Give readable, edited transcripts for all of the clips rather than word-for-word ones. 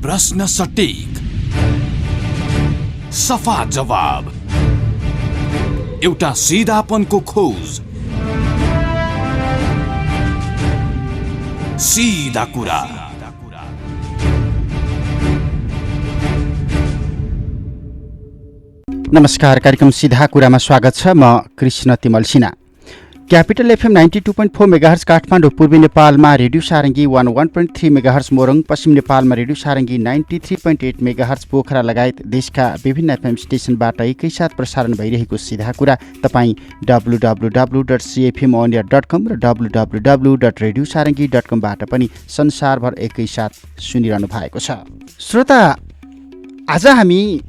प्रश्न सटीक, सफा जवाब, एउटा सिधापनको खोज, सीधा कुरा। नमस्कार, कार्यक्रम सीधा कुरामा स्वागत छ। म कृष्ण तिमल Sinha. Capital FM 92.4 megahertz Kathmandu, पूर्वी नेपालमा रेडियो सारङ्गी 101.3 मेगाहर्ज मोरङ, पश्चिम नेपालमा रेडियो सारङ्गी 93.8 मेगाहर्ज पोखरा लगायत देशका विभिन्न एफएम स्टेसनबाट एकैसाथ प्रसारण भइरहेको सीधा कुरा तपाईँ www.cfmonia.com र www.radiosarangi.com बाट पनि संसारभर एकैसाथ सुनिरहनु भएको छ। श्रोता, आज हामी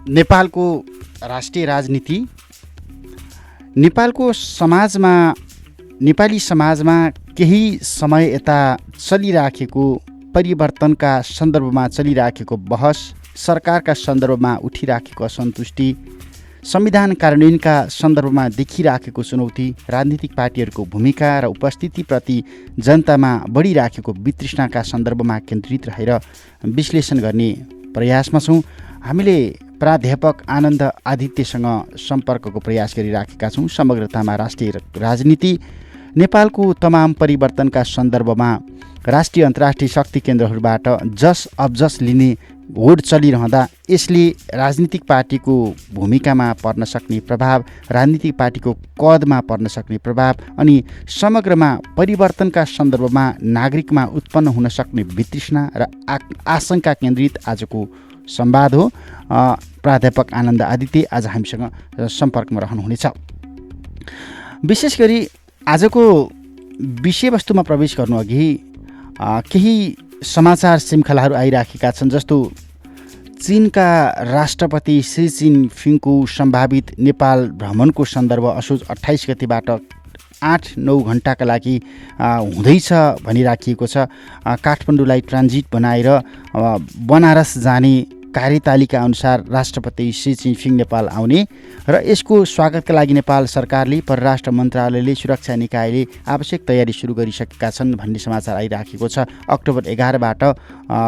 नेपालको राष्ट्रिय राजनीति, नेपाली समाजमा केही समय यता चलिराखेको परिवर्तनका सन्दर्भमा चलिराखेको बहस, सरकारका सन्दर्भमा उठिराखेको असन्तुष्टि, संविधान कार्यान्वयनका सन्दर्भमा देखिराखेको चुनौती, राजनीतिक पार्टीहरूको भूमिका र उपस्थितिप्रति जनतामा बढिराखेको वितृष्णाका सन्दर्भमा केन्द्रित रहेर विश्लेषण गर्ने प्रयासमा छौँ। हामीले प्राध्यापक आनन्द आदित्यसँग सम्पर्कको प्रयास गरिराखेका छौँ। समग्रतामा राष्ट्रिय राजनीति, नेपालको तमाम परिवर्तनका सन्दर्भमा राष्ट्रिय अन्तर्राष्ट्रिय शक्ति केन्द्रहरूबाट जस अबजस लिने होड चलिरहँदा यसले राजनीतिक पार्टीको भूमिकामा पर्न सक्ने प्रभाव, राजनीतिक पार्टीको कदमा पर्न सक्ने प्रभाव अनि समग्रमा परिवर्तनका सन्दर्भमा नागरिकमा उत्पन्न हुन सक्ने वितृष्णा र आशंका केन्द्रित आजको संवाद हो। प्राध्यापक आनन्द आदित्य आज हामीसँग सम्पर्कमा रहनुहुनेछ। विशेष गरी आजको विषयवस्तुमा प्रवेश गर्नुअघि केही समाचार श्रृङ्खलाहरू आइराखेका छन्। जस्तो चीनका राष्ट्रपति सी जिनपिङको सम्भावित नेपाल भ्रमणको सन्दर्भ असोज 28 गतिबाट 8-9 घण्टाका लागि हुँदैछ भनिराखिएको छ। काठमाडौँलाई ट्रान्जिट बनाएर बनारस जाने कार्यतालिका अनुसार राष्ट्रपति सी जिनपिङ नेपाल आउने र यसको स्वागतका लागि नेपाल सरकारले, परराष्ट्र मन्त्रालयले, सुरक्षा निकायले आवश्यक तयारी सुरु गरिसकेका छन् भन्ने समाचार आइराखेको छ। अक्टोबर 11बाट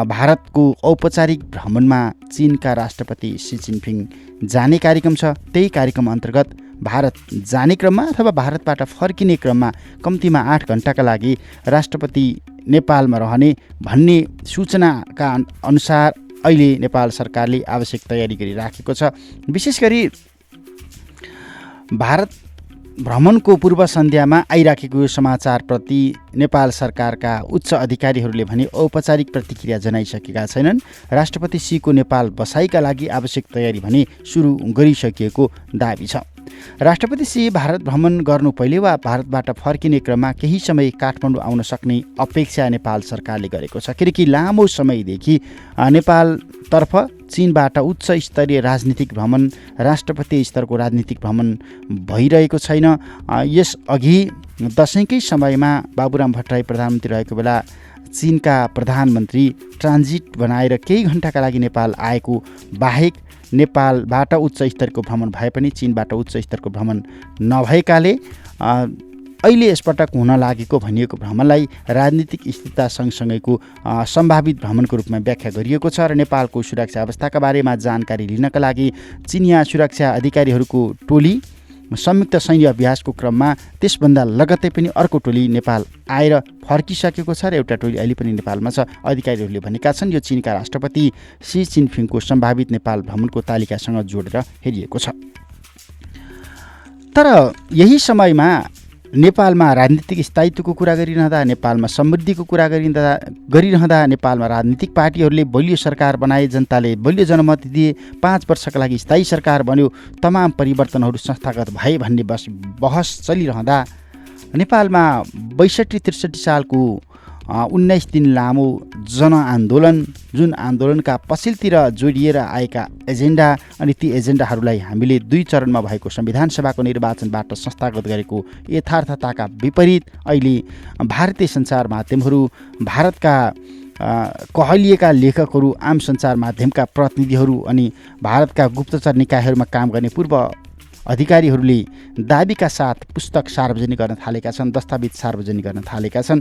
भारतको औपचारिक भ्रमणमा चीनका राष्ट्रपति सी जिनपिङ जाने कार्यक्रम छ। त्यही कार्यक्रम अन्तर्गत भारत जाने क्रममा अथवा भारतबाट फर्किने क्रममा कम्तीमा 8 घण्टाका लागि राष्ट्रपति नेपालमा रहने भन्ने सूचनाका अनुसार अहिले नेपाल सरकारले आवश्यक तयारी गरिराखेको छ। विशेष गरी भारत भ्रमणको पूर्व सन्ध्यामा आइराखेको समाचारप्रति नेपाल सरकारका उच्च अधिकारीहरूले भने औपचारिक प्रतिक्रिया जनाइसकेका छैनन्। राष्ट्रपति सीको नेपाल बसाइका लागि आवश्यक तयारी भने सुरु गरिसकिएको दाबी छ। राष्ट्रपति सी भारत भ्रमण गर्नु पहिले वा भारतबाट फर्किने क्रममा केही समय काठमाडौँ आउन सक्ने अपेक्षा नेपाल सरकारले गरेको छ। किनकि लामो समयदेखि नेपालतर्फ चीनबाट उच्च स्तरीय राजनीतिक भ्रमण, राष्ट्रपति स्तरको राजनीतिक भ्रमण भइरहेको छैन। यसअघि दशैँकै समयमा बाबुराम भट्टराई प्रधानमन्त्री रहेको बेला चीनका प्रधानमन्त्री ट्रान्जिट बनाएर केही घण्टाका लागि नेपाल आएको बाहेक नेपालबाट उच्च स्तरको भ्रमण भए पनि चीनबाट उच्च स्तरको भ्रमण नभएकाले अहिले यसपटक हुन लागेको भनिएको भ्रमणलाई राजनीतिक स्थिरता सँगसँगैको सम्भावित भ्रमणको रूपमा व्याख्या गरिएको छ र नेपालको सुरक्षा अवस्थाका बारेमा जानकारी लिनका लागि चीनिया सुरक्षा अधिकारीहरूको टोली संयुक्त सैन्य अभ्यासको क्रममा त्यसभन्दा लगत्तै पनि अर्को टोली नेपाल आएर फर्किसकेको छ र एउटा टोली अहिले पनि नेपालमा छ। अधिकारीहरूले भनेका छन् यो चीनका राष्ट्रपति सी जिनपिङको सम्भावित नेपाल भ्रमणको तालिकासँग जोडेर हेरिएको छ। तर यही समयमा नेपालमा राजनीतिक स्थायित्वको कुरा गरिरहँदा, नेपालमा समृद्धिको कुरा गरिरहँदा नेपालमा राजनीतिक पार्टीहरूले बलियो सरकार बनाए, जनताले बलियो जनमत दिए, 5 वर्षका लागि स्थायी सरकार बन्यो, तमाम परिवर्तनहरू संस्थागत भए भन्ने बहस चलिरहँदा नेपालमा 62-63 सालको 19 दिन लामो जनआन्दोलन, जुन आन्दोलनका पछिल्तिर जोडिएर आएका एजेन्डा अनि ती एजेन्डाहरूलाई हामीले 2 चरणमा भएको संविधान सभाको निर्वाचनबाट संस्थागत गरेको यथार्थताका विपरीत अहिले भारतीय सञ्चार माध्यमहरू, भारतका कहलिएका लेखकहरू, आम सञ्चार माध्यमका प्रतिनिधिहरू अनि भारतका गुप्तचर निकायहरूमा काम गर्ने पूर्व अधिकारीहरूले दाबीका साथ पुस्तक सार्वजनिक गर्न थालेका छन्, दस्तावेज सार्वजनिक गर्न थालेका छन्,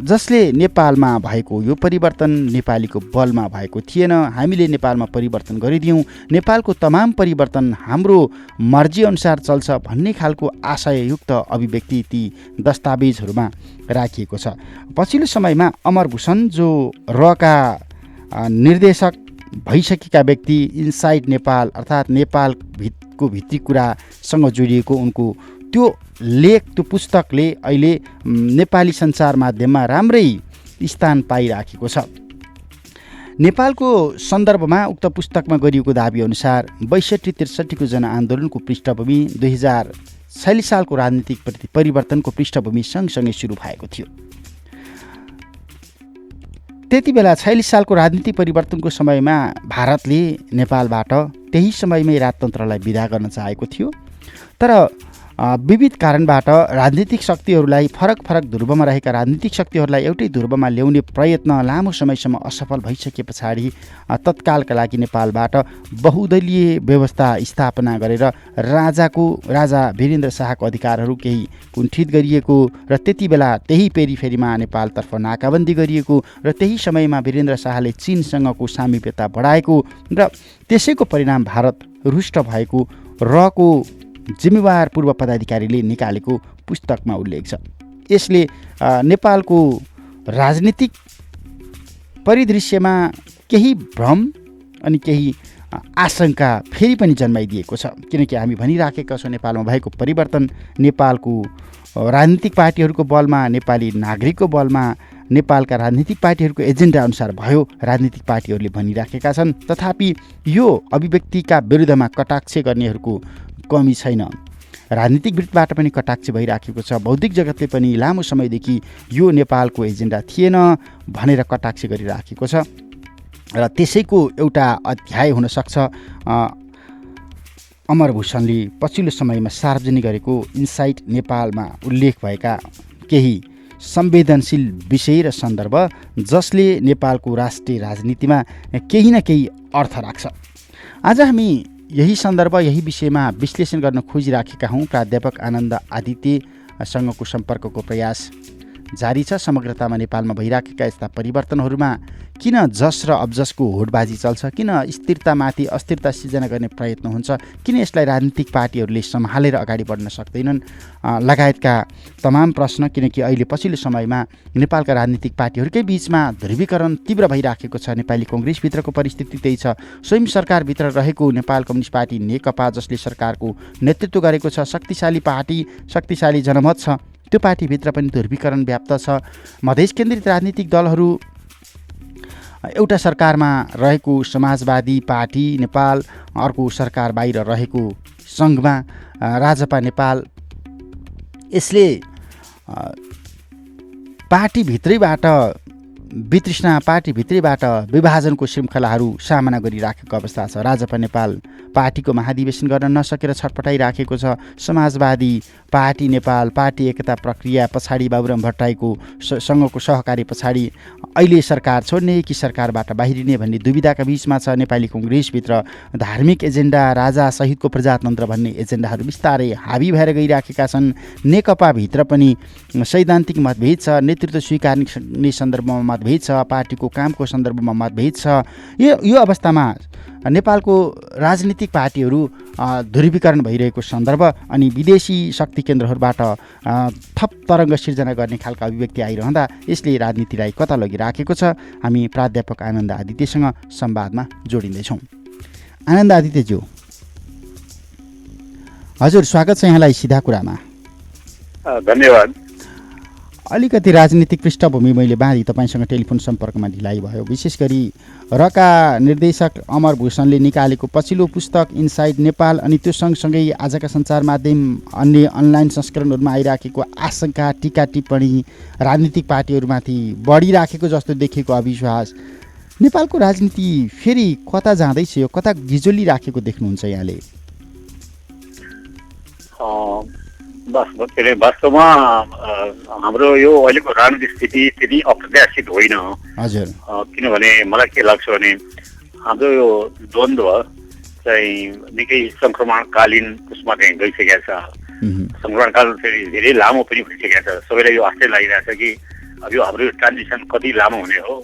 जसले नेपालमा भएको यो परिवर्तन नेपालीको बलमा भएको थिएन। हामीले नेपालमा परिवर्तन गरिदियौँ, नेपालको तमाम परिवर्तन हाम्रो मर्जीअनुसार चल्छ भन्ने खालको आशययुक्त अभिव्यक्ति ती दस्तावेजहरूमा राखिएको छ। पछिल्लो समयमा अमर भूषण जो रका निर्देशक भइसकेका व्यक्ति, इनसाइड नेपाल अर्थात् नेपाल भित्री कुरासँग जोडिएको उनको त्यो लेख, त्यो पुस्तकले अहिले नेपाली सञ्चार माध्यममा राम्रै स्थान पाइराखेको छ। नेपालको सन्दर्भमा उक्त पुस्तकमा गरिएको दाबी अनुसार 62-63 जनआन्दोलनको पृष्ठभूमि 2046 सालको राजनीतिक परिवर्तनको पृष्ठभूमि सँगसँगै सुरु भएको थियो। त्यति बेला 46 सालको राजनीतिक परिवर्तनको समयमा भारतले नेपालबाट त्यही समयमै राजतन्त्रलाई विदा गर्न चाहेको थियो, तर विविध कारणबाट राजनीतिक शक्तिहरूलाई फरक ध्रुवमा रहेका राजनीतिक शक्तिहरूलाई एउटै ध्रुवमा ल्याउने प्रयत्न लामो समयसम्म असफल भइसके पछाडि तत्कालका लागि नेपालबाट बहुदलीय व्यवस्था स्थापना गरेर राजा वीरेन्द्र शाहको अधिकारहरू केही कुण्ठित गरिएको र त्यति बेला त्यही पेरिफेरीमा नेपालतर्फ नाकाबन्दी गरिएको र त्यही समयमा वीरेन्द्र शाहले चीनसँगको सामिप्यता बढाएको र त्यसैको परिणाम भारत रुष्ट भएको रको जिम्मेवार पूर्व पदाधिकारीले निकालेको पुस्तकमा उल्लेख छ। यसले नेपालको राजनीतिक परिदृश्यमा केही भ्रम अनि केही आशंका फेरि पनि जन्माइदिएको छ, किनकि हामी भनिराखेका छौँ नेपालमा भएको परिवर्तन नेपालको राजनीतिक पार्टीहरूको बलमा, नेपाली नागरिकको बलमा, नेपालका राजनीतिक पार्टीहरूको एजेन्डा अनुसार भयो, राजनीतिक पार्टीहरूले भनिराखेका छन्। तथापि यो अभिव्यक्तिका विरुद्धमा कटाक्ष गर्नेहरूको कमी छैन। राजनीतिक वृत्तबाट पनि कटाक्ष भइराखेको छ। बौद्धिक जगतले पनि लामो समयदेखि यो नेपालको एजेन्डा थिएन भनेर कटाक्ष गरिराखेको छ र त्यसैको एउटा अध्याय हुनसक्छ अमर भूषणले पछिल्लो समयमा सार्वजनिक गरेको इनसाइट नेपालमा उल्लेख भएका केही संवेदनशील विषय र सन्दर्भ जसले नेपालको राष्ट्रिय राजनीतिमा केही न केही अर्थ राख्छ। आज हामी यही सन्दर्भ, यही विषयमा विश्लेषण गर्न खोजिराखेका हौँ। प्राध्यापक आनन्द आदित्यसँगको सम्पर्कको प्रयास जारी छ। समग्रतामा नेपालमा भइराखेका यस्ता परिवर्तनहरूमा किन जस र अबजसको होडबाजी चल्छ, किन स्थिरतामाथि अस्थिरता सिर्जना गर्ने प्रयत्न हुन्छ, किन यसलाई राजनीतिक पार्टीहरूले सम्हालेर अगाडि बढ्न सक्दैनन् लगायतका तमाम प्रश्न। किनकि अहिले पछिल्लो समयमा नेपालका राजनीतिक पार्टीहरूकै बीचमा ध्रुवीकरण तीव्र भइराखेको छ। नेपाली कङ्ग्रेसभित्रको परिस्थिति त्यही छ। स्वयं सरकारभित्र रहेको नेपाल कम्युनिस्ट पार्टी नेकपा, जसले सरकारको नेतृत्व गरेको छ, शक्तिशाली पार्टी, शक्तिशाली जनमत छ, त्यो पार्टीभित्र पनि ध्रुवीकरण व्याप्त छ। मधेस केन्द्रित राजनीतिक दलहरू एउटा सरकारमा रहेको समाजवादी पार्टी नेपाल, अर्को सरकार बाहिर रहेको सङ्घमा राजपा नेपाल, यसले पार्टीभित्रैबाट वितृष्णा, पार्टीभित्रैबाट विभाजनको श्रृङ्खलाहरू सामना गरिराखेको अवस्था छ। राजपा नेपाल पार्टीको महाधिवेशन गर्न नसकेर छटपटाइराखेको छ। समाजवादी पार्टी नेपाल पार्टी एकता प्रक्रिया पछाडि बाबुराम भट्टराईको सँगको सहकारी पछाडि अहिले सरकार छोड्ने कि सरकारबाट बाहिरिने भन्ने दुविधाका बीचमा छ। नेपाली कङ्ग्रेसभित्र धार्मिक एजेन्डा, राजा सहितको प्रजातन्त्र भन्ने एजेन्डाहरू बिस्तारै हावी भएर गइराखेका छन्। नेकपाभित्र पनि सैद्धान्तिक मतभेद छ, नेतृत्व स्वीकार्ने सन्दर्भमा मतभेद छ, पार्टीको कामको सन्दर्भमा मतभेद छ। यो अवस्थामा नेपालको राजनीतिक पार्टीहरू ध्रुवीकरण भइरहेको सन्दर्भ अनि विदेशी शक्ति केन्द्रहरूबाट थप तरङ्ग सिर्जना गर्ने खालका अभिव्यक्ति आइरहँदा यसले राजनीतिलाई कता लगिराखेको छ। हामी प्राध्यापक आनन्द आदित्यसँग संवादमा जोडिँदैछौँ। आनन्द आदित्यज्यू, हजुर स्वागत छ यहाँलाई सिधा कुरामा। धन्यवाद। अलिकति राजनीतिक पृष्ठभूमि मैले बाँधी तपाईँसँग टेलिफोन सम्पर्कमा ढिलाइ भयो। विशेष गरी रका निर्देशक अमर भूषणले निकालेको पछिल्लो पुस्तक इनसाइड नेपाल अनि त्यो सँगसँगै आजका सञ्चार माध्यम अन्य अनलाइन संस्करणहरूमा आइराखेको आशंका, टिका टिप्पणी राजनीतिक पार्टीहरूमाथि बढिराखेको जस्तो देखिएको अविश्वास, नेपालको राजनीति फेरि कता जाँदैछ, यो कता गिजोलिराखेको देख्नुहुन्छ यहाँले? वास्तवमा हाम्रो यो अहिलेको राजनीतिक स्थिति त्यति अप्रत्याशित होइन। हजुर। किनभने मलाई के लाग्छ भने हाम्रो यो द्वन्द्व चाहिँ निकै सङ्क्रमणकालीन उसमा चाहिँ गइसकेका छ। सङ्क्रमणकाल फेरि धेरै लामो पनि भइसकेका छ। सबैलाई यो आश्चर्य लागिरहेछ कि अब यो हाम्रो ट्रान्जिसन कति लामो हुने हो,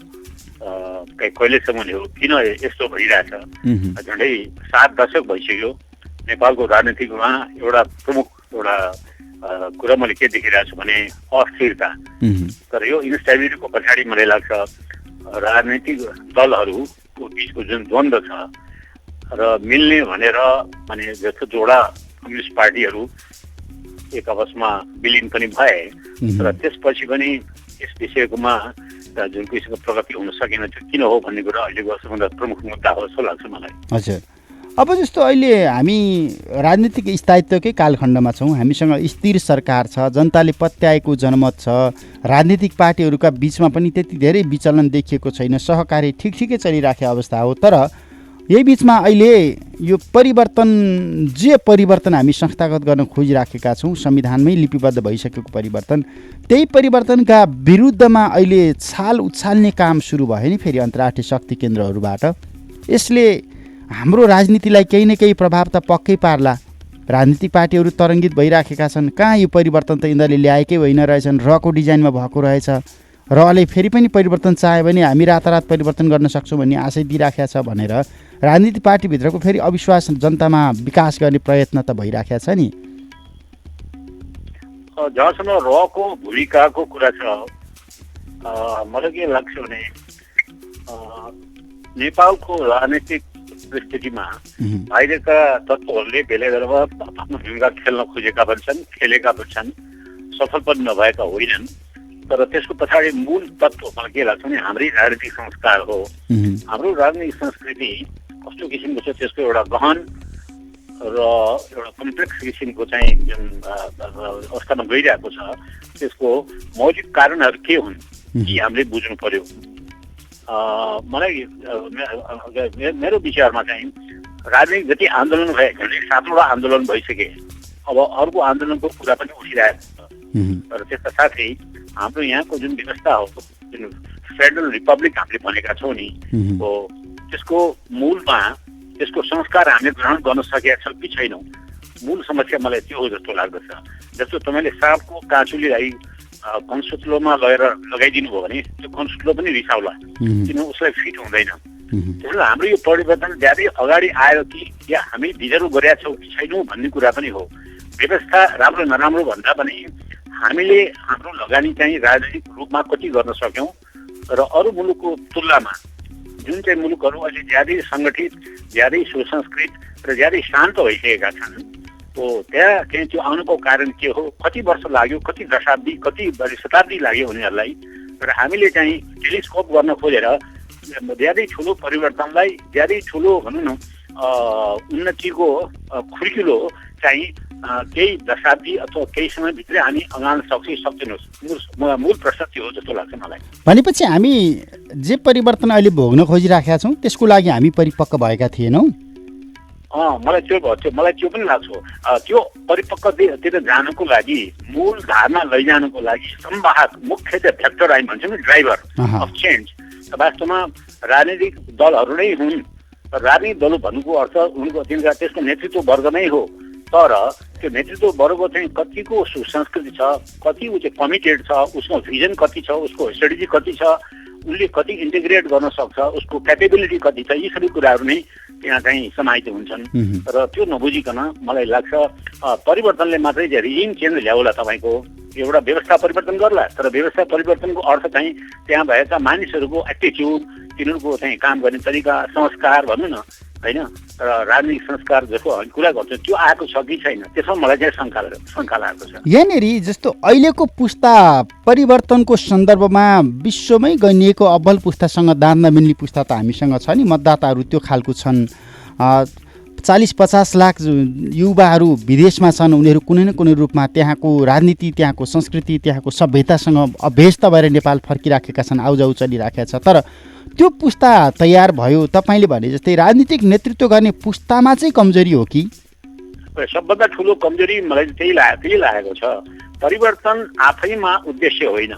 कहिलेसम्म हुने हो, किन यस्तो भइरहेछ। झन्डै 7 दशक भइसक्यो नेपालको राजनीतिमा एउटा प्रमुख कुरा मैले के देखिरहेको छु भने अस्थिरता। तर यो इन्स्टेबिलिटीको पछाडि मलाई लाग्छ राजनीतिक दलहरूको बिचको जुन द्वन्द्व छ र मिल्ने भनेर माने जस्तो जोडा कम्युनिस्ट पार्टीहरू एक आपसमा विलिन पनि भए, तर त्यसपछि पनि यस विषयकोमा जुन किसिमको प्रगति हुन सकेन त्यो किन हो भन्ने कुरा अहिलेको सबभन्दा प्रमुख मुद्दा हो जस्तो लाग्छ मलाई। हजुर, अब जस्तो अहिले हामी राजनीतिक स्थायित्वकै कालखण्डमा छौँ, हामीसँग स्थिर सरकार छ, जनताले पत्याएको जनमत छ, राजनीतिक पार्टीहरूका बिचमा पनि त्यति धेरै विचलन देखिएको छैन, सहकारी ठिकठिकै चलिराखेको अवस्था हो। तर यही बिचमा अहिले यो परिवर्तन हामी संस्थागत गर्न खोजिराखेका छौँ, संविधानमै लिपिबद्ध भइसकेको परिवर्तन, त्यही परिवर्तनका विरुद्धमा अहिले छाल उछाल्ने काम सुरु भयो नि फेरि अन्तर्राष्ट्रिय शक्ति केन्द्रहरूबाट। यसले हाम्रो राजनीतिलाई केही न केही प्रभाव त पक्कै पार्ला। राजनीतिक पार्टीहरू तरङ्गित भइराखेका छन्, कहाँ यो परिवर्तन त यिनीहरूले ल्याएकै होइन रहेछन्, रको डिजाइनमा भएको रहेछ, रले फेरि पनि परिवर्तन चाह्यो भने हामी रातारात परिवर्तन गर्न सक्छौँ भन्ने आशय दिइराखेका छ भनेर राजनीतिक पार्टीभित्रको फेरि अविश्वास जनतामा विकास गर्ने प्रयत्न त भइराखेको छ नि। जहाँसम्म रको भूमिकाको कुरा छ, मलाई के लाग्छ भने नेपालको राजनीतिक स्थितिमा बाहिरका तत्त्वहरूले बेलायतमा आफ्नो भूमिका खेल्न खोजेका पनि छन्, खेलेका पनि छन्, सफल पनि नभएका होइनन्। तर त्यसको पछाडि मूल तत्त्व मलाई के लाग्छ भने हाम्रै राजनीतिक संस्कार हो। हाम्रो राजनीतिक संस्कृति कस्तो किसिमको छ, त्यसको एउटा गहन र एउटा कम्प्लेक्स किसिमको चाहिँ जुन अवस्थामा गइरहेको छ, त्यसको मौलिक कारणहरू के हुन् कि हामीले बुझ्नु पर्यो। मलाई मेरो विचारमा चाहिँ राजनीतिक जति आन्दोलन भए, झन्डै 7वटा आन्दोलन भइसके, अब अर्को आन्दोलनको कुरा पनि उठिरहेको छ। तर त्यसका साथै हाम्रो यहाँको जुन व्यवस्था हो, जुन फेडरल रिपब्लिक हामीले भनेका छौँ नि, हो त्यसको मूलमा त्यसको संस्कार हामीले ग्रहण गर्न सकेका छौँ कि छैनौँ, मूल समस्या मलाई त्यो हो जस्तो लाग्दछ। जस्तो तपाईँले साँपको काँचुलीलाई कन्सुत्लोमा लगेर लगाइदिनु भयो भने त्यो कन्सुत्लो पनि रिसाउला, किन उसलाई फिट हुँदैन। त्यसले हाम्रो यो परिवर्तन ज्यादै अगाडि आयो कि या हामी भित्र गरेका छौँ कि छैनौँ भन्ने कुरा पनि हो। व्यवस्था राम्रो नराम्रो भन्दा पनि हामीले हाम्रो लगानी चाहिँ राजनीतिक रूपमा कति गर्न सक्यौँ र अरू मुलुकको तुलनामा जुन चाहिँ मुलुकहरू अहिले ज्यादै सङ्गठित, ज्यादै सुसंस्कृत र ज्यादै शान्त भइसकेका छन्, त्यहाँ चाहिँ त्यो आउनुको कारण के हो, कति वर्ष लाग्यो, कति दशाब्दी, कति शताब्दी लाग्यो उनीहरूलाई। र हामीले चाहिँ टेलिस्कोप गर्न खोजेर ज्यादै ठुलो परिवर्तनलाई, ज्यादै ठुलो भनौँ न उन्नतिको खुर्किलो चाहिँ केही दशाब्दी अथवा केही समयभित्रै हामी अगाउन सक्दैनौँ। मूल प्रश्न त्यो हो जस्तो लाग्छ मलाई। भनेपछि हामी जे परिवर्तन अहिले भोग्न खोजिराखेका छौँ त्यसको लागि हामी परिपक्व भएका थिएनौँ। मलाई त्यो पनि लाग्छ। त्यो परिपक्वतिर जानुको लागि, मूल धारमा लैजानुको लागि संवाहक मुख्य चाहिँ फ्याक्टर हामी भन्छौँ नि, ड्राइभर अफ चेन्ज वास्तवमा राजनीतिक दलहरू नै हुन्। राजनीतिक दल भन्नुको अर्थ उनको त्यसको नेतृत्व वर्ग नै हो। तर त्यो नेतृत्व वर्ग चाहिँ कतिको सुसंस्कृति छ, कति ऊ चाहिँ कमिटेड छ, उसको भिजन कति छ, उसको स्ट्रेटेजी कति छ, उसले कति इन्टिग्रेट गर्न सक्छ, उसको क्यापेबिलिटी कति छ, यी सबै कुराहरू नै त्यहाँ चाहिँ समाहित हुन्छन्। र त्यो नबुझिकन मलाई लाग्छ परिवर्तनले मात्रै चाहिँ रिजिम चेन्ज ल्याउला, तपाईँको एउटा व्यवस्था परिवर्तन गर्ला। तर व्यवस्था परिवर्तनको अर्थ चाहिँ त्यहाँ भएका मानिसहरूको एटिच्युड, तिनीहरूको चाहिँ काम गर्ने तरिका, संस्कार भनौँ न, होइन, र राजनीतिक संस्कार जसको कुरा गर्छ त्यो आएको छ कि छैन, त्यसमा मलाई चाहिँ शङ्का लागेको छ। यहाँनिर जस्तो अहिलेको पुस्ता परिवर्तनको सन्दर्भमा विश्वमै गनिएको अब्बल पुस्तासँग दाँत नमिल्ने पुस्ता त हामीसँग छ नि, मतदाताहरू त्यो खालको छन्। 40-50 लाख युवाहरू विदेशमा छन्, उनीहरू कुनै न कुनै रूपमा त्यहाँको राजनीति, त्यहाँको संस्कृति, त्यहाँको सभ्यतासँग अभ्यस्त भएर नेपाल फर्किराखेका छन्, आउजाउ चलिराखेका छ। तर त्यो पुस्ता तयार भयो, तपाईँले भने जस्तै राजनीतिक नेतृत्व गर्ने पुस्तामा चाहिँ कमजोरी हो कि? सबभन्दा ठुलो कमजोरी मलाई त्यही लागेको छ। परिवर्तन आफैमा उद्देश्य होइन,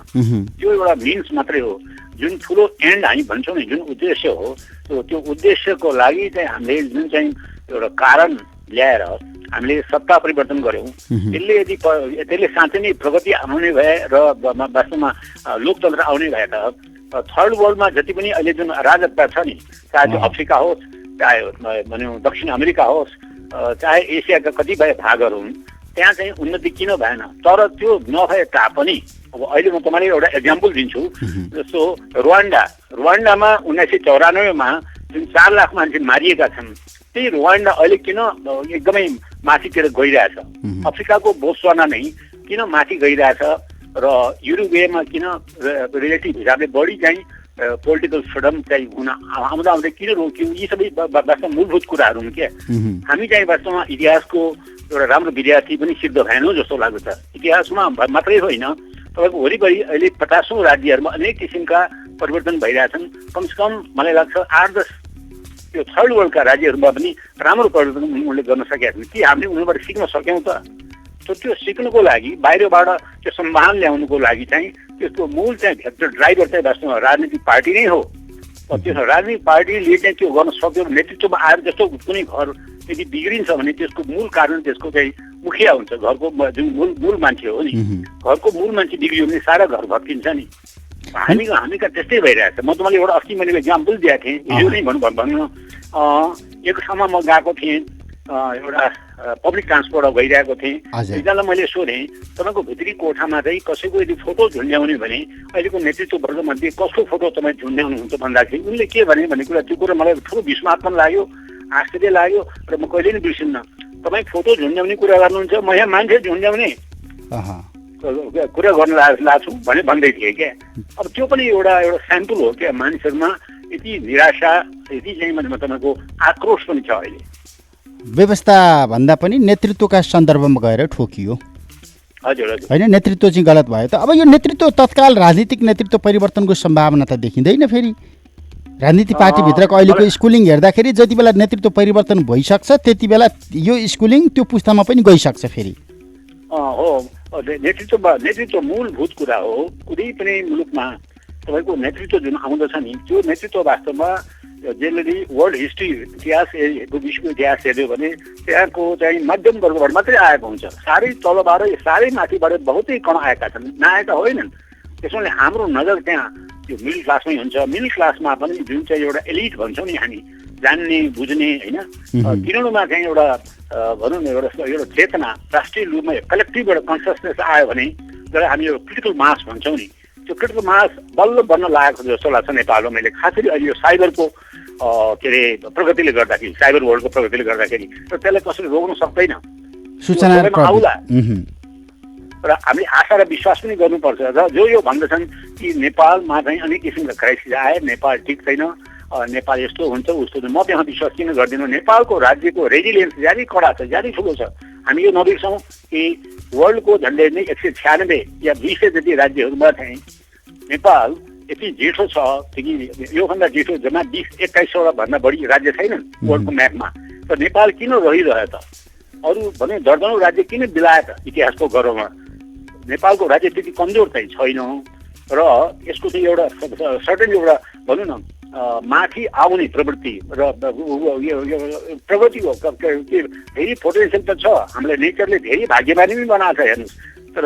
त्यो एउटा मिन्स मात्रै हो। जुन ठुलो एन्ड हामी भन्छौँ नि, जुन उद्देश्य हो, त्यो उद्देश्यको लागि चाहिँ हामीले जुन चाहिँ एउटा कारण ल्याएर हामीले सत्ता परिवर्तन गर्यौँ, त्यसले साँच्चै नै प्रगति आउने भए र वास्तवमा लोकतन्त्र आउने भए त थर्ड वर्ल्डमा जति पनि अहिले जुन अराजकता छ नि, चाहे त्यो अफ्रिका होस्, चाहे भनौँ दक्षिण अमेरिका होस्, चाहे एसियाका कतिपय भागहरू हुन्, त्यहाँ चाहिँ उन्नति किन भएन? तर त्यो नभए तापनि अब अहिले म तपाईँलाई एउटा एक्जाम्पल दिन्छु। जस्तो रुवान्डामा 1994मा जुन 4 लाख मान्छे मारिएका छन्, त्यही रुवान्डा अहिले किन एकदमै माथितिर गइरहेछ? अफ्रिकाको बोत्सवाना नै किन माथि गइरहेछ र युरुग्वेमा किन रिलेटिभ हिसाबले बढी चाहिँ पोलिटिकल फ्रिडम चाहिँ हुन आउँदै किन रोक्यौँ? यी सबै वास्तवमा मूलभूत कुराहरू हुन् क्या। हामी चाहिँ वास्तवमा इतिहासको एउटा राम्रो विद्यार्थी पनि सिद्ध भएनौँ जस्तो लाग्छ। इतिहासमा मात्रै होइन, तपाईँको वरिपरि अहिले 50औं राज्यहरूमा अनेक किसिमका परिवर्तन भइरहेछन्। कमसेकम मलाई लाग्छ 8-10 त्यो थर्ड वर्ल्डका राज्यहरूमा पनि राम्रो परिवर्तन उनले गर्न सकेका छन्। कि हामीले उनीबाट सिक्न सक्यौँ त? त्यो सिक्नुको लागि बाहिरबाट त्यो सम्भावना ल्याउनुको लागि चाहिँ त्यसको मूल चाहिँ भेक्टर ड्राइभर चाहिँ वास्तवमा राजनीतिक पार्टी नै हो। त्यो राजनीतिक पार्टीले चाहिँ त्यो गर्न सक्यो, नेतृत्वमा आएर जस्तो कुनै घर यदि बिग्रिन्छ भने त्यसको मूल कारण त्यसको चाहिँ मुखिया हुन्छ, घरको जुन मूल मान्छे हो नि। घरको मूल मान्छे बिग्रियो भने सारा घर भत्किन्छ नि। हामीका त्यस्तै भइरहेछ। म तपाईँले एउटा अस्ति मैले इक्जाम्पल दिएको थिएँ, हिजो नै भन्नु एक ठाउँमा म गएको थिएँ, एउटा पब्लिक ट्रान्सपोर्टमा गइरहेको थिएँ। एकजनालाई मैले सोधेँ, तपाईँको भित्री कोठामा चाहिँ कसैको यदि फोटो झुन्ड्याउने भने अहिलेको नेतृत्व वर्गमध्ये कसको फोटो तपाईँ झुन्ड्याउनुहुन्छ भन्दाखेरि उनले के भने कुरा, त्यो कुरा मलाई ठुलो विस्मात्मक लाग्यो, आश्चर्य लाग्यो र म कहिले पनि बिर्सिन्न। तपाईँ फोटो झुन्ड्याउने कुरा गर्नुहुन्छ, म यहाँ मान्छे झुन्ड्याउने कुरा गर्न लाग्छु भन्दै थिएँ क्या। अब त्यो पनि एउटा स्याम्पल हो क्या। मानिसहरूमा यति निराशा, यति चाहिँ तपाईँको आक्रोश पनि छ अहिले। व्यवस्था भन्दा पनि नेतृत्वका सन्दर्भमा गएर ठोकियो। हजुर होइन, नेतृत्व चाहिँ गलत भयो त। अब यो नेतृत्व तत्काल राजनीतिक नेतृत्व परिवर्तनको सम्भावना त देखिँदैन। फेरि राजनीतिक पार्टीभित्रको अहिलेको स्कुलिङ हेर्दाखेरि जति बेला नेतृत्व परिवर्तन भइसक्छ त्यति बेला यो स्कुलिङ त्यो पुस्तामा पनि गइसक्छ फेरि। हो, नेतृत्व मूलभूत कुरा हो। कुनै पनि मुलुकमा तपाईँको नेतृत्व जुन आउँदछ नि, त्यो नेतृत्व वास्तवमा जेनरली वर्ल्ड हिस्ट्री इतिहास विश्वको इतिहास हेऱ्यो भने त्यहाँको चाहिँ मध्यम वर्गबाट मात्रै आएको हुन्छ। साह्रै तलबाट साह्रै माथिबाट बहुतै कम आएका छन्, नआएका होइनन्। त्यसैले हाम्रो नजर त्यहाँ त्यो मिडल क्लासमै हुन्छ। मिडल क्लासमा पनि जुन चाहिँ एउटा एलिट भन्छौँ नि हामी, जान्ने बुझ्ने होइन, किनौँमा चाहिँ एउटा भनौँ न एउटा चेतना राष्ट्रिय रूपमा कलेक्टिभ एउटा कन्सियसनेस आयो भने जसलाई हामी एउटा क्रिटिकल मास भन्छौँ नि, त्यो क्रिटिकल मास बल्ल बन्न लागेको जस्तो लाग्छ नेपालमा। मैले खास गरी अहिले यो साइबरको के अरे प्रगतिले गर्दाखेरि, साइबर वर्ल्डको प्रगतिले गर्दाखेरि र त्यसलाई कसरी रोक्न सक्दैन, सूचना आउला र हामीले आशा र विश्वास पनि गर्नुपर्छ। र जो यो भन्दछन् कि नेपालमा चाहिँ अनेक किसिमका क्राइसिस आए, नेपाल ठिक छैन, नेपाल यस्तो हुन्छ उस्तो, म त्यहाँ विश्वास किन गर्दिनँ? नेपालको राज्यको रेजिलियन्स ज्यादै कडा छ, ज्यादै ठुलो छ। हामी यो नबिर्सौँ कि वर्ल्डको झन्डै नै 196 या 200 जति राज्यहरूमा चाहिँ नेपाल यति जेठो छ कि योभन्दा जेठो जम्मा 20-2100 भन्दा बढी राज्य छैनन् वर्ल्डको म्यापमा। त नेपाल किन रहिरह्यो त? अरू भने दर्जनौँ राज्य किन बिलाए त? इतिहासको गर्वमा नेपालको राज्य त्यति कमजोर चाहिँ छैन र यसको चाहिँ एउटा सर्टेन एउटा भनौँ न माथि आउने प्रवृत्ति र प्रगतिको धेरै पोटेन्सियल त छ। हामीलाई नेचरले धेरै भाग्यमानी पनि बनाएको छ हेर्नुहोस्, तर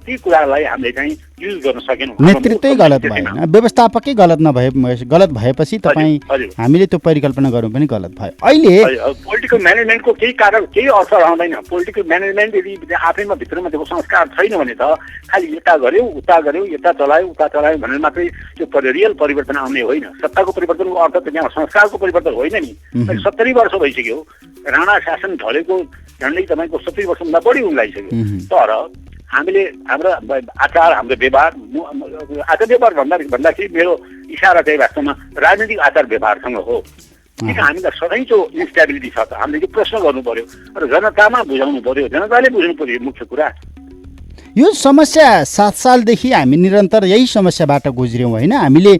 ती कुरालाई हामीले चाहिँ युज गर्न सकेनौँ। नेतृत्वै गलत भएन, व्यवस्थापकै गलत गलत भएपछि तपाईँ हामीले त्यो परिकल्पना गर्नु पनि गलत भयो। अहिले पोलिटिकल म्यानेजमेन्टको केही कारण केही अर्थ रहँदैन। पोलिटिकल म्यानेजमेन्ट यदि आफैमा भित्रमा त्यो संस्कार छैन भने त खालि यता गऱ्यौ उता गऱ्यौ, यता चलायो भनेर मात्रै त्यो रियल परिवर्तन आउने होइन। सत्ताको परिवर्तनको अर्थ त यहाँ संस्कारको परिवर्तन होइन नि। 70 वर्ष भइसक्यो राणा शासन ढलेको, झन्डै तपाईँको 70 वर्षभन्दा बढी उम्लाइसक्यो। तर हामीले हाम्रो आचार, हाम्रो व्यवहार, आचार व्यवहार भन्दाखेरि मेरो इसारा चाहिँ वास्तवमा राजनीतिक आचार व्यवहारसँग हो। किन हामीलाई सधैँ त्यो इन्स्टेबिलिटी छ त? हामीले यो प्रश्न गर्नु पर्यो र जनतामा बुझाउनु पर्यो, जनताले बुझ्नु पर्यो मुख्य कुरा। यो समस्या 7 सालदेखि हामी निरन्तर यही समस्याबाट गुज्र्यौँ होइन। हामीले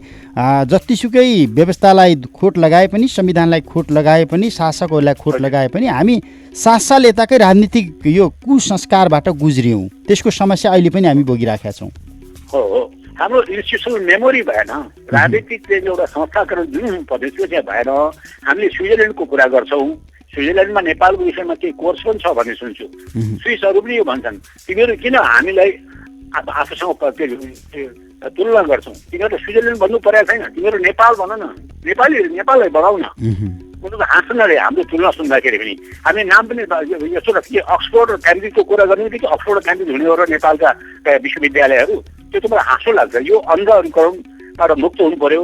जतिसुकै व्यवस्थालाई खोट लगाए पनि, संविधानलाई खोट लगाए पनि, शासकहरूलाई खोट लगाए पनि हामी 7 साल यताकै राजनीतिक यो कुसंस्कारबाट गुज्र्यौँ। त्यसको समस्या अहिले पनि हामी भोगिराखेका छौँ। हो, हाम्रो इन्स्टिट्युसनल मेमोरी भएन, राजनीतिक एउटा संस्थाकरण जुन पर्ने त्यो चाहिँ भएन। हामीले स्विजरल्यान्डको कुरा गर्छौँ, स्विजरल्यान्डमा नेपालको विषयमा केही कोर्स पनि छ भन्ने सुन्छु। स्विसहरू पनि यो भन्छन् तिमीहरू किन हामीलाई आफूसँग तुलना गर्छौँ, तिमीहरू स्विजरल्यान्ड भन्नु परेको छैन, तिमीहरू नेपाल भन न, नेपाललाई बढाउ न। मतलब हाँस्छन् अरे हाम्रो तुलना सुन्दाखेरि पनि। हामी नाम पनि यस्तो के अक्सफोर्ड र क्याम्ब्रिजको कुरा गर्ने बित्तिकै अक्सफोर्ड र क्याम्ब्रिज हुने हो र नेपालका विश्वविद्यालयहरू, त्यो त मलाई हाँसो लाग्छ। यो अन्धकरणबाट मुक्त हुनु पर्यो।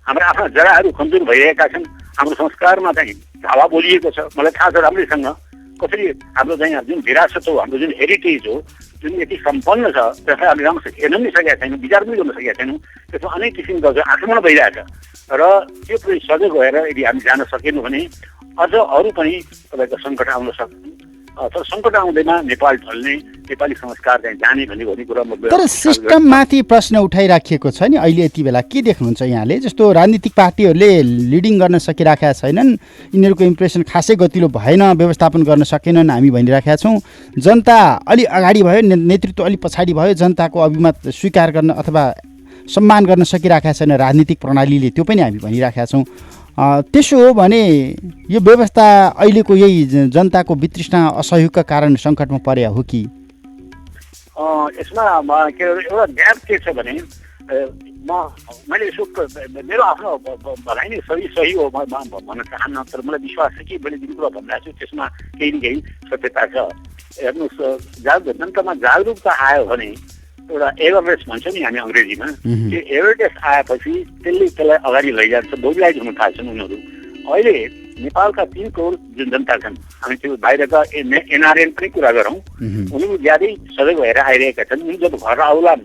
हाम्रा आफ्ना जराहरू कमजोर भइरहेका छन्। हाम्रो संस्कारमा चाहिँ हावा बोलिएको छ। मलाई थाहा छ राम्रैसँग कसरी हाम्रो चाहिँ जुन विरासत हो, हाम्रो जुन हेरिटेज हो, जुन यति सम्पन्न छ, त्यसलाई हामीले राम्रोसँग हेर्न पनि सकेका छैनौँ, विचार पनि गर्न सकेका छैनौँ। त्यसमा अनेक किसिमको आक्रमण भइरहेछ र त्यो प्रति सजग भएर यदि हामी जान सकेनौँ भने अझ अरू पनि तपाईँको सङ्कट आउन सक्छ। तर सङ्कट आउँदैमा नेपाल ढल्ने, नेपाली संस्कार चाहिँ जाने भन्ने कुरा म। तर सिस्टममाथि प्रश्न उठाइराखिएको छ नि अहिले यति बेला, के देख्नुहुन्छ यहाँले? जस्तो राजनीतिक पार्टीहरूले लिडिङ गर्न सकिराखेका छैनन्, यिनीहरूको इम्प्रेसन खासै गतिलो भएन, व्यवस्थापन गर्न सकेनन् हामी भनिराखेका छौँ। जनता अलि अगाडि भयो, नेतृत्व अलि पछाडि भयो, जनताको अभिमत स्वीकार गर्न अथवा सम्मान गर्न सकिराखेका छैन राजनीतिक प्रणालीले, त्यो पनि हामी भनिराखेका छौँ। त्यसो हो भने यो व्यवस्था अहिलेको यही जनताको वितृष्णा असहयोगका कारण सङ्कटमा परे हो कि? यसमा एउटा ग्याप के छ भने मैले यसो मेरो आफ्नो भनाइ नै सही हो भन्न चाहन्न, तर मलाई विश्वास छ कि मैले जुन कुरा भनिरहेको छु त्यसमा केही न केही सत्यता छ। हेर्नुहोस्, जनतामा जागरुकता आयो भने एउटा एवेरनेस भन्छ नि हामी अङ्ग्रेजीमा, त्यो एवेरनेस आएपछि त्यसलाई अगाडि लैजान्छ, मोबिलाइज हुन थाल्छन् उनीहरू। अहिले नेपालका 3 करोड जुन जनता छन्, हामी त्यो बाहिरका एनआरएन पनि कुरा गरौँ, उनीहरू ज्यादै सजग भएर आइरहेका छन्। उनी जब घर आउलान्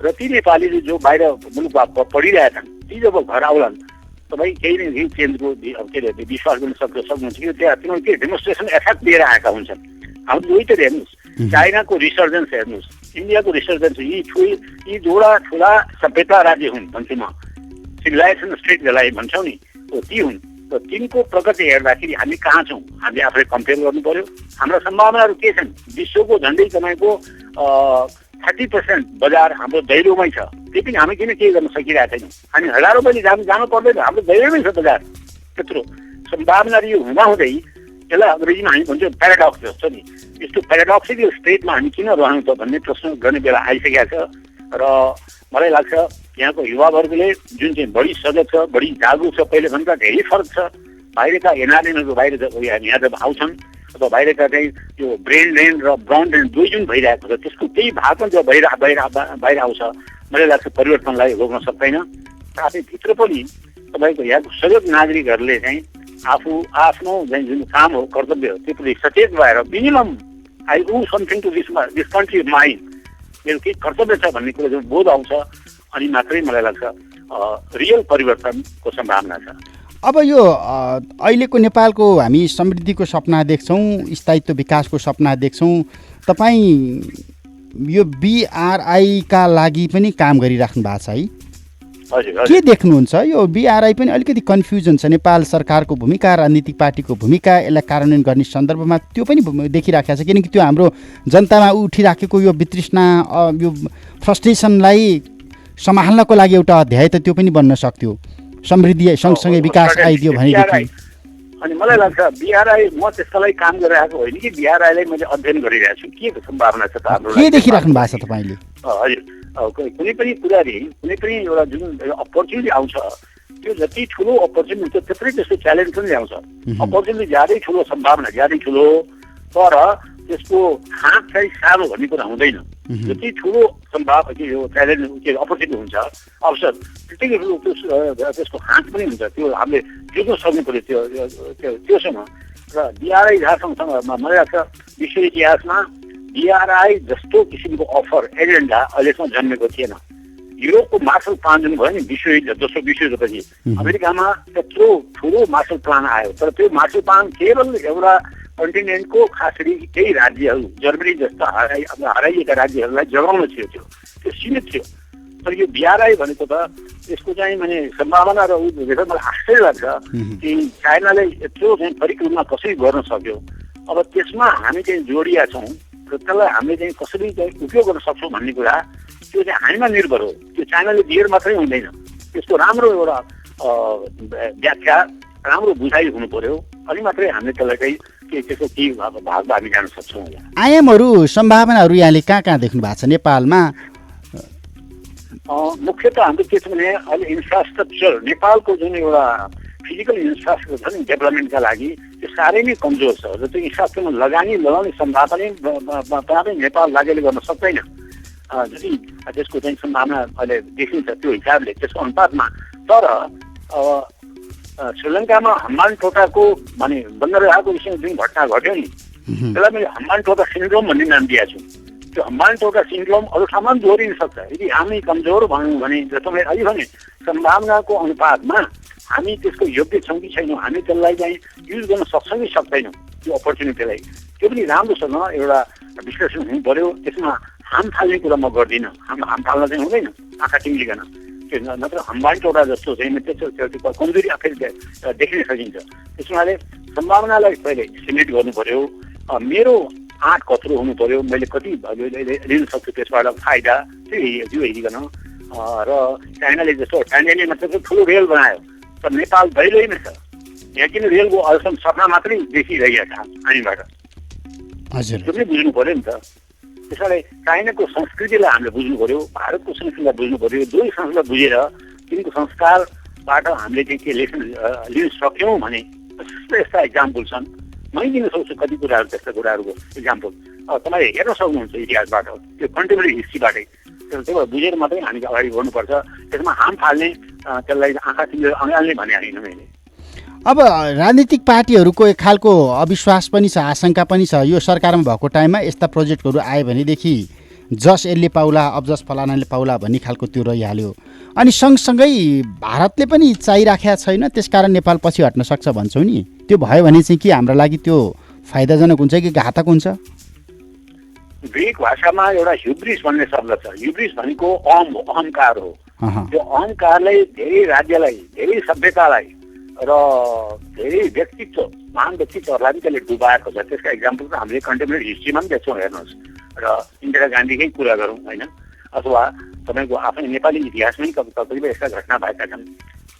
र ती नेपालीले जो बाहिर मुलुकमा पढिरहेका छन् ती जब घर आउलान्, तपाईँ केही न केही चेन्जको के अरे विश्वास गर्न सक्नुहुन्छ कि त्यहाँ तिनीहरू के डेमोन्स्ट्रेसन एफेक्ट लिएर आएका हुन्छन्। हाम्रो दुईटै हेर्नुहोस्, चाइनाको रिसर्जेन्स हेर्नुहोस्, इन्डियाको रिसर्जेन्स, यी दुईवटा ठुला सभ्यता राज्य हुन् भन्छु म, सिभिलाइजेसन स्टेट जसलाई भन्छौँ नि, ती हुन्। र तिनको प्रगति हेर्दाखेरि हामी कहाँ छौँ हामीले आफूले कम्पेयर गर्नु पर्यो। हाम्रा सम्भावनाहरू के छन्? विश्वको झन्डै तपाईँको 30% बजार हाम्रो दैलोमै छ, त्यही पनि हामी किन केही गर्न सकिरहेका छैनौँ? हामी हजारौँ पनि जानु पर्दैन, हाम्रो दैलोमै छ बजार। त्यत्रो सम्भावना यो हुँदाहुँदै यसलाई अङ्ग्रेजीमा हामी भन्छौँ प्याराडक्स जस्तो नि, यस्तो प्याराडक्सिकल स्टेटमा हामी किन रहनु त भन्ने प्रश्न गर्ने बेला आइसकेको छ। र मलाई लाग्छ यहाँको युवावर्गले जुन चाहिँ बढी सजग छ, बढी जागरुक छ, पहिले भन्दा धेरै फरक छ। बाहिरका एनआरएनहरू बाहिर यहाँ जब आउँछन् अथवा बाहिरका चाहिँ यो ब्रेन ड्रेन र ब्राउन ड्रेन दुई जुन भइरहेको छ, त्यसको केही भाग पनि जब बाहिर आउँछ, मलाई लाग्छ परिवर्तनलाई रोक्न सक्दैन। साथै भित्र पनि तपाईँको यहाँको सजग नागरिकहरूले चाहिँ आफ्नो जुन काम हो, कर्तव्य हो, त्यो प्रति सचेत भएर minimum I do something to this country mind, मेरो केही कर्तव्य छ भन्ने कुरो जुन बोध आउँछ, अनि मात्रै मलाई लाग्छ रियल परिवर्तनको सम्भावना छ। अब यो अहिलेको नेपालको हामी समृद्धिको सपना देख्छौँ, स्थायित्व विकासको सपना देख्छौँ। तपाईँ यो BRI-का लागि पनि काम गरिराख्नु भएको छ है? के देख्नुहुन्छ? यो BRI पनि अलिकति कन्फ्युजन छ, नेपाल सरकारको भूमिका, राजनीतिक पार्टीको भूमिका, यसलाई कार्यान्वयन गर्ने सन्दर्भमा त्यो पनि देखिराखेको छ। किनकि त्यो हाम्रो जनतामा उठिराखेको यो वितृष्णा, यो फ्रस्ट्रेसनलाई सम्हाल्नको लागि एउटा अध्याय त त्यो पनि बन्न सक्थ्यो, समृद्धि सँगसँगै विकास आइदियो भनेदेखि। अनि मलाई लाग्छ BRI, म त्यसका लागि काम गरिरहेको होइन कि BRI-लाई मैले अध्ययन गरिरहेको छु, के सम्भावना छ त हाम्रो, के देखिराख्नु भएको छ तपाईँले? हजुर, कुनै पनि कुराले कुनै पनि एउटा जुन अपर्च्युनिटी आउँछ, त्यो जति ठुलो अपर्च्युनिटी हुन्छ त्यत्रै त्यसको च्यालेन्ज पनि ल्याउँछ। अपर्च्युनिटी ज्यादै ठुलो, सम्भावना ज्यादै ठुलो, तर त्यसको हात चाहिँ सानो भन्ने कुरा हुँदैन। जति ठुलो सम्भावना यो च्यालेन्ज के अपर्च्युनिटी हुन्छ, अवसर, त्यतिकै ठुलो त्यसको हात पनि हुन्छ। त्यो हामीले जुझ्न सक्नु पऱ्यो त्योसँग। र BRI झारखण्डसँग मलाई लाग्छ विश्व इतिहासमा BRI जस्तो किसिमको अफर एजेन्डा अहिलेसम्म जन्मेको थिएन। युरोपको मार्सल प्लान जुन भयो नि, दोस्रो विश्वयुद्धपछि अमेरिकामा त्यत्रो ठुलो मार्सल प्लान आयो, तर त्यो मार्सल प्लान केवल एउटा कन्टिनेन्टको खास गरी केही राज्यहरू, जर्मनी जस्ता हराइएका राज्यहरूलाई जगाउन थियो, त्यो सीमित थियो। तर यो BRI भनेको त यसको चाहिँ माने सम्भावना र देखेर मलाई आश्चर्य लाग्छ कि चाइनाले यत्रो चाहिँ फरिक रूपमा कसरी गर्न सक्यो। अब त्यसमा हामी चाहिँ जोडिया छौँ र त्यसलाई हामीले चाहिँ कसरी चाहिँ उपयोग गर्न सक्छौँ भन्ने कुरा त्यो चाहिँ हामीमा निर्भर हो। त्यो चाइनाले दिएर मात्रै हुँदैन, त्यसको राम्रो एउटा व्याख्या, राम्रो बुझाइ हुनु पर्यो। अनि मात्रै हामीले त्यसलाई चाहिँ त्यसको केही भागमा हामी जान सक्छौँ होला। आयामहरू सम्भावनाहरू यहाँले कहाँ कहाँ देख्नु भएको छ नेपालमा? मुख्यतः हाम्रो के छ भने अहिले इन्फ्रास्ट्रक्चर नेपालको जुन एउटा फिजिकल इन्फ्रास्ट्रक्चर छ नि डेभलपमेन्टका लागि त्यो साह्रै नै कमजोर छ र त्यो इन्फ्रास्ट्रक्चरमा लगाउने सम्भावना पनि नेपाल राज्यले गर्न सक्दैन। जति त्यसको चाहिँ सम्भावना अहिले देखिन्छ त्यो हिसाबले त्यसको अनुपातमा। तर श्रीलङ्कामा हम्बानटोटाको भने बन्दरगाहको विषयमा जुन घटना घट्यो नि त्यसलाई मैले हम्बानटोटा सिन्ड्रोम भन्ने नाम दिएको छु। त्यो हम्बानटोटा सिन्ड्रोम अरू ठाउँमा पनि दोहोरिन सक्छ यदि हामी कमजोर भयौँ भने जस्तो मैले अघि भने सम्भावनाको अनुपातमा हामी त्यसको योग्य छौँ कि छैनौँ, हामी त्यसलाई चाहिँ युज गर्न सक्छौँ कि सक्दैनौँ त्यो अपर्च्युनिटीलाई। त्यो पनि राम्रोसँग एउटा विश्लेषण हुनु पऱ्यो। त्यसमा हाम फाल्ने कुरा म गर्दिनँ, हाम फाल्न चाहिँ हुँदैन आँखा टिम्लिकन। त्यो नत्र हम्बानटोटा जस्तो चाहिँ त्यो कमजोरी आफै देखिन सकिन्छ। त्यसमाले सम्भावनालाई पहिले सिमेट गर्नु पऱ्यो। मेरो आँट कत्रो हुनु पऱ्यो, मैले कति लिन सक्छु त्यसबाट फाइदा त्यो हेरिकन। र चाइनाले जस्तो चाइनाले मात्र ठुलो रेल बनायो तर नेपाल दैलोमै छ। यहाँ किन रेलको अहिलेसम्म सपना मात्रै देखिरहेको छ हामीबाट। हजुर, त्यो पनि बुझ्नु पऱ्यो नि त। त्यसैले चाइनाको संस्कृतिलाई हामीले बुझ्नु पऱ्यो, भारतको संस्कृतिलाई बुझ्नु पऱ्यो। दुवै संस्कृतिलाई बुझेर तिनको संस्कारबाट हामीले चाहिँ के लेसन लिन सक्यौँ भने यस्ता इक्जाम्पल छन्। मै दिन सक्छु कति कुराहरू त्यस्ता कुराहरूको इक्जाम्पल तपाईँले हेर्न सक्नुहुन्छ इतिहासबाट, त्यो कन्टेम्पोरेरी हिस्ट्रीबाटै। त्यो बुझेर मात्रै हामी अगाडि बढ्नुपर्छ। त्यसमा हाम फाल्ने त्यसलाई आँखा तिमीले अँगाल्ने भने होइन मैले। अब राजनीतिक पार्टीहरूको एक खालको अविश्वास पनि छ, आशंका पनि छ। यो सरकारमा भएको टाइममा यस्ता प्रोजेक्टहरू आयो भनेदेखि जस यसले पाउला अब जस फलानाले पाउला भन्ने खालको त्यो रहिहाल्यो। अनि सँगसँगै भारतले पनि चाहिराखेका छैन, त्यसकारण नेपाल पछि हट्न सक्छ भन्छौँ नि। त्यो भयो भने चाहिँ के हाम्रो लागि त्यो फाइदाजनक हुन्छ कि घातक हुन्छ? ग्रिक भाषामा एउटा ह्युब्रिस भन्ने शब्द छ। ह्युब्रिस भनेको अहङ्कार हो। त्यो अहङ्कारले धेरै राज्यलाई, धेरै सभ्यतालाई र धेरै व्यक्तित्व, महान व्यक्तित्वहरूलाई पनि त्यसले डुबाएको छ। त्यसका इक्जाम्पल त हामीले कन्टेम्पोरेरी हिस्ट्रीमा पनि देख्छौँ। हेर्नुहोस्, र इन्दिरा गान्धीकै कुरा गरौँ होइन, अथवा तपाईँको आफ्नै नेपाली इतिहासमै कतिपय यस्ता घटना भएका छन्।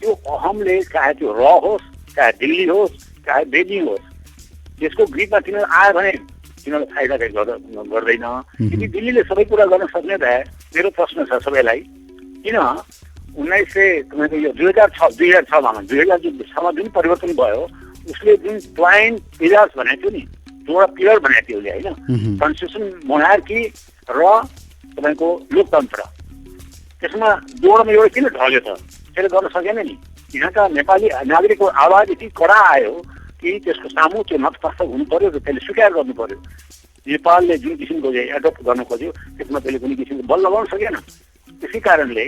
त्यो अहमले चाहे त्यो र होस्, चाहे दिल्ली होस्, चाहे बेजिङ होस्, त्यसको ग्रिपमा तिनीहरू आयो भने तिनीहरूलाई फाइदा गर्दैन। यदि दिल्लीले सबै कुरा गर्न सक्ने भए, मेरो प्रश्न छ सबैलाई, किन 1900 यो 2006मा जुन परिवर्तन भयो उसले जुन ट्वाइन पिलर्स भनेको थियो नि, एउटा पिलर बनाएको थियो उसले होइन, कन्स्टिट्युसन, मोनार्की र तपाईँको लोकतन्त्र। त्यसमा जोडमा एउटा किन ढल्यो त? त्यसले गर्न सकेन नि। यहाँका नेपाली नागरिकको आवाज यति कडा आयो कि त्यसको सामु त्यो नतमस्तक हुनु पर्यो र त्यसले स्वीकार गर्नु पर्यो। नेपालले जुन किसिमको एडप्ट गर्न खोज्यो त्यसमा त्यसले कुनै किसिमको बल लगाउन सकेन। त्यसै कारणले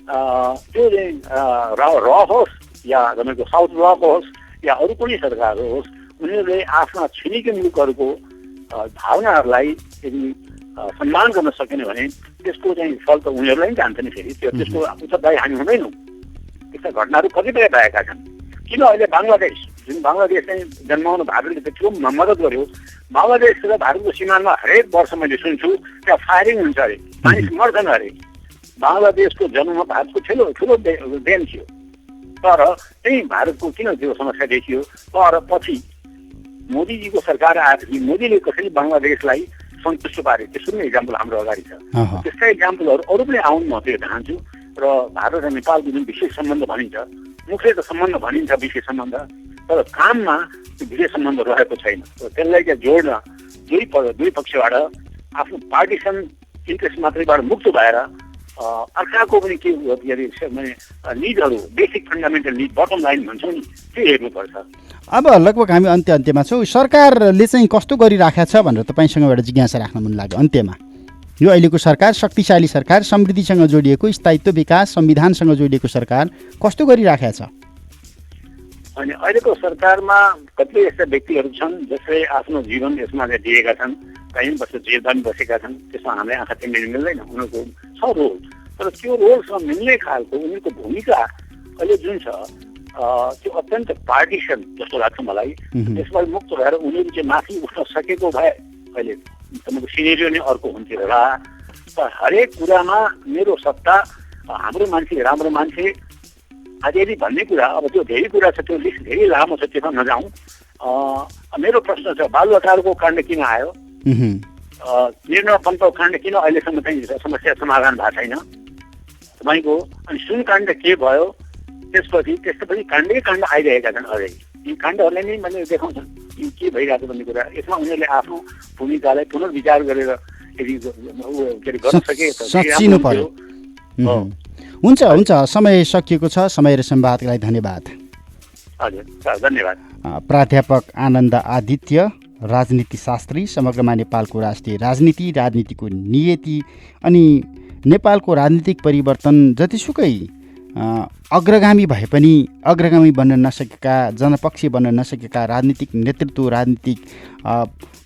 त्यो चाहिँ र होस् या तपाईँको साउथ ब्लक होस् या अरू कुनै सरकार होस्, उनीहरूले आफ्ना छिमेकी मुलुकहरूको भावनाहरूलाई यदि सम्मान गर्न सकेन भने त्यसको चाहिँ फल त उनीहरूलाई पनि जान्छ नि। फेरि त्यसको उत्तरदायी हामी हुँदैनौँ। त्यस्ता घटनाहरू कतिपय भएका छन्। किन अहिले बङ्गलादेश, जुन बङ्गलादेश चाहिँ जन्माउनु भारतले त्यत्रो मद्दत गर्यो, बङ्गलादेश र भारतको सीमामा हरेक वर्ष मैले सुन्छु त्यहाँ फायरिङ हुन्छ अरे, मानिस मर्छन् अरे। बङ्गलादेशको जन्ममा भारतको ठुलो देन थियो, तर त्यही भारतको किन त्यो समस्या देखियो? तर पछि मोदीजीको सरकार आएपछि मोदीले कसरी बङ्गलादेशलाई सन्तुष्ट पारे, त्यसको पनि इक्जाम्पल हाम्रो अगाडि छ। त्यस्ता इक्जाम्पलहरू अरू पनि आउनु म त्यो चाहन्छु। र भारत र नेपालको जुन विशेष सम्बन्ध भनिन्छ, मुख्य त सम्बन्ध भनिन्छ विशेष सम्बन्ध, तर काममा त्यो विशेष सम्बन्ध रहेको छैन। त्यसलाई चाहिँ जोड्न दुई पक्षबाट आफ्नो पार्टिसन इन्ट्रेस्ट मात्रैबाट मुक्त भएर अर्काको पनि के निडहरू, basic fundamental need, bottom line भन्छौँ नि, त्यो हेर्नुपर्छ। अब लगभग हामी अन्त्यमा छौँ। सरकारले चाहिँ कस्तो गरिराखेको छ भनेर तपाईँसँग एउटा जिज्ञासा राख्न मन लाग्यो अन्त्यमा। यो अहिलेको सरकार शक्तिशाली सरकार, समृद्धिसँग जोडिएको, स्थायित्व, विकास, संविधानसँग जोडिएको सरकार कस्तो गरिराखेको छ? अनि अहिलेको सरकारमा कतिपय यस्ता व्यक्तिहरू छन् जसले आफ्नो जीवन यसमा दिएका छन्, कहीँ जेलमा पनि बसेका छन्। त्यसमा हामीलाई आँखा चिम्लिन मिल्दैन। उनीहरूको छ रोल, तर त्यो रोलसँग मिल्ने खालको उनीहरूको भूमिका अहिले जुन छ त्यो अत्यन्त पार्टिसन जस्तो लाग्छ मलाई। त्यसबाट मुक्त भएर उनीहरू चाहिँ माथि उठ्न सकेको भए अहिले तपाईँको सिनेरियो नै अर्को हुन्थ्यो होला। हरेक कुरामा मेरो सत्ता, हाम्रो मान्छे राम्रो मान्छे यदि भन्ने कुरा, अब त्यो धेरै कुरा छ, त्यो लिस्ट धेरै लामो छ, त्यसमा नजाउँ। मेरो प्रश्न छ, बालुवाटारको काण्ड किन आयो? निर्णय पन्तको काण्ड किन अहिलेसम्म चाहिँ समस्या समाधान भएको छैन तपाईँको? अनि सुन काण्ड के भयो? त्यसपछि काण्डै काण्ड आइरहेका छन् अझै। यी काण्डहरूले नै मैले देखाउँछन् यो के भइरहेको भन्ने कुरा। यसमा उनीहरूले आफ्नो भूमिकालाई पुनर्विचार गरेर यदि गर्न सके सचिनु पर्यो। हुन्छ हुन्छ, समय सकिएको छ। समय र संवादका लागि धन्यवाद। हजुर धन्यवाद। प्राध्यापक आनन्द आदित्य, राजनीतिशास्त्री, समग्रमा नेपालको राष्ट्रिय राजनीति, राजनीतिको नियति अनि नेपालको राजनीतिक परिवर्तन जतिसुकै अग्रगामी भए पनि अग्रगामी बन्न नसकेका, जनपक्षीय बन्न नसकेका राजनीतिक नेतृत्व, राजनीतिक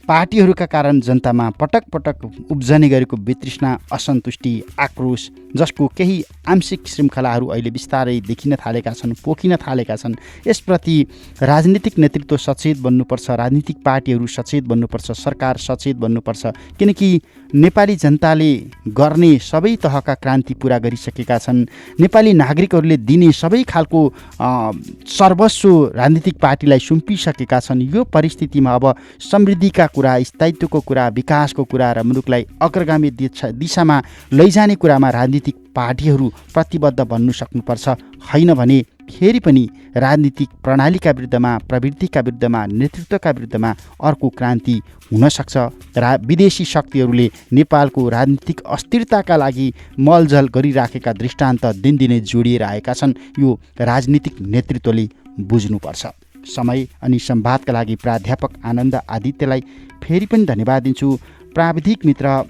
पार्टीहरूका कारण जनतामा पटक पटक उब्जने गरेको वितृष्णा, असन्तुष्टि, आक्रोश, जसको केही आंशिक श्रृङ्खलाहरू अहिले बिस्तारै देखिन थालेका छन्, पोखिन थालेका छन्। यसप्रति राजनीतिक नेतृत्व सचेत बन्नुपर्छ, राजनीतिक पार्टीहरू सचेत बन्नुपर्छ, सरकार सचेत बन्नुपर्छ। किनकि नेपाली जनताले गर्ने सबै तहका क्रान्ति पुरा गरिसकेका छन्। नेपाली नागरिकहरूले दिने सबै खालको सर्वस्व राजनीतिक पार्टीलाई सुम्पिसकेका छन्। यो परिस्थितिमा अब समृद्धिका कुरा, स्थायित्वको कुरा, विकासको कुरा र मुलुकलाई अग्रगामी दिशामा लैजाने कुरामा राजनीतिक पार्टीहरू प्रतिबद्ध बन्नु सक्नुपर्छ। होइन भने फेरि पनि राजनीतिक प्रणालीका विरुद्धमा, प्रवृत्तिका विरुद्धमा, नेतृत्वका विरुद्धमा अर्को क्रान्ति हुनसक्छ। विदेशी शक्तिहरूले नेपालको राजनीतिक अस्थिरताका लागि मलजल गरिराखेका दृष्टान्त दिनदिनै जोडिएर आएका छन्। यो राजनीतिक नेतृत्वले बुझ्नुपर्छ। समय अनि संवादका लागि प्राध्यापक आनन्द आदित्यलाई फेरि पनि धन्यवाद दिन्छु। प्राविधिक मित्र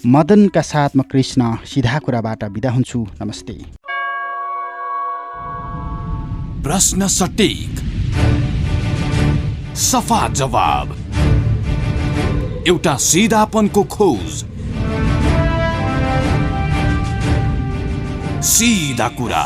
मदनका साथ म कृष्ण सिधा कुराबाट बिदा हुन्छु। नमस्ते। प्रश्न सटीक, सफा जवाब, एउटा सिधापनको खोज, सीधा कुरा।